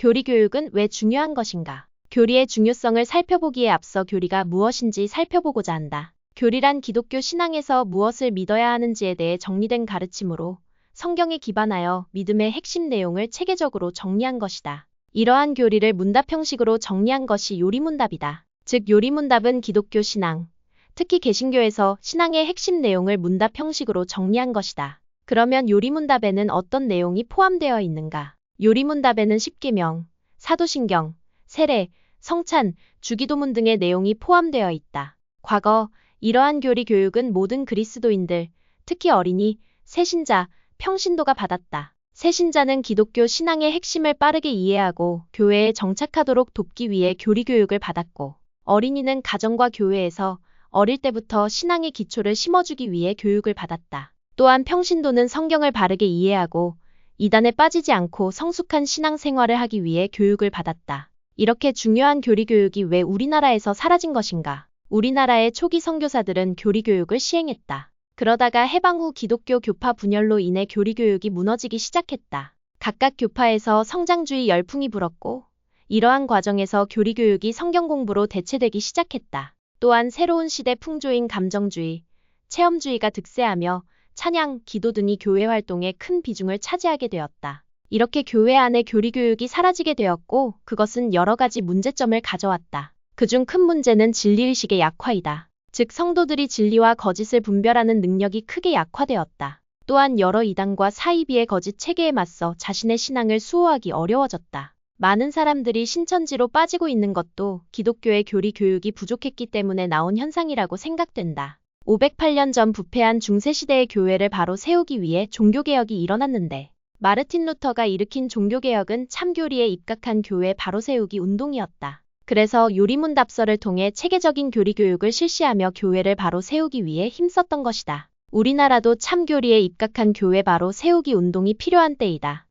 교리 교육은 왜 중요한 것인가? 교리의 중요성을 살펴보기에 앞서 교리가 무엇인지 살펴보고자 한다. 교리란 기독교 신앙에서 무엇을 믿어야 하는지에 대해 정리된 가르침으로 성경에 기반하여 믿음의 핵심 내용을 체계적으로 정리한 것이다. 이러한 교리를 문답 형식으로 정리한 것이 요리문답이다. 즉 요리문답은 기독교 신앙, 특히 개신교에서 신앙의 핵심 내용을 문답 형식으로 정리한 것이다. 그러면 요리문답에는 어떤 내용이 포함되어 있는가? 요리문답에는 십계명, 사도신경, 세례, 성찬, 주기도문 등의 내용이 포함되어 있다. 과거 이러한 교리 교육은 모든 그리스도인들, 특히 어린이, 새신자, 평신도가 받았다. 새신자는 기독교 신앙의 핵심을 빠르게 이해하고 교회에 정착하도록 돕기 위해 교리 교육을 받았고, 어린이는 가정과 교회에서 어릴 때부터 신앙의 기초를 심어주기 위해 교육을 받았다. 또한 평신도는 성경을 바르게 이해하고 이단에 빠지지 않고 성숙한 신앙 생활을 하기 위해 교육을 받았다. 이렇게 중요한 교리 교육이 왜 우리나라에서 사라진 것인가? 우리나라의 초기 선교사들은 교리 교육을 시행했다. 그러다가 해방 후 기독교 교파 분열로 인해 교리 교육이 무너지기 시작했다. 각각 교파에서 성장주의 열풍이 불었고, 이러한 과정에서 교리 교육이 성경 공부로 대체되기 시작했다. 또한 새로운 시대 풍조인 감정주의, 체험주의가 득세하며 찬양, 기도 등이 교회 활동에 큰 비중을 차지하게 되었다. 이렇게 교회 안에 교리 교육이 사라지게 되었고, 그것은 여러 가지 문제점을 가져왔다. 그중 큰 문제는 진리의식의 약화이다. 즉 성도들이 진리와 거짓을 분별하는 능력이 크게 약화되었다. 또한 여러 이단과 사이비의 거짓 체계에 맞서 자신의 신앙을 수호하기 어려워졌다. 많은 사람들이 신천지로 빠지고 있는 것도 기독교의 교리 교육이 부족했기 때문에 나온 현상이라고 생각된다. 508년 전 부패한 중세시대의 교회를 바로 세우기 위해 종교개혁이 일어났는데, 마르틴 루터가 일으킨 종교개혁은 참교리에 입각한 교회 바로 세우기 운동이었다. 그래서 요리문답서를 통해 체계적인 교리 교육을 실시하며 교회를 바로 세우기 위해 힘썼던 것이다. 우리나라도 참교리에 입각한 교회 바로 세우기 운동이 필요한 때이다.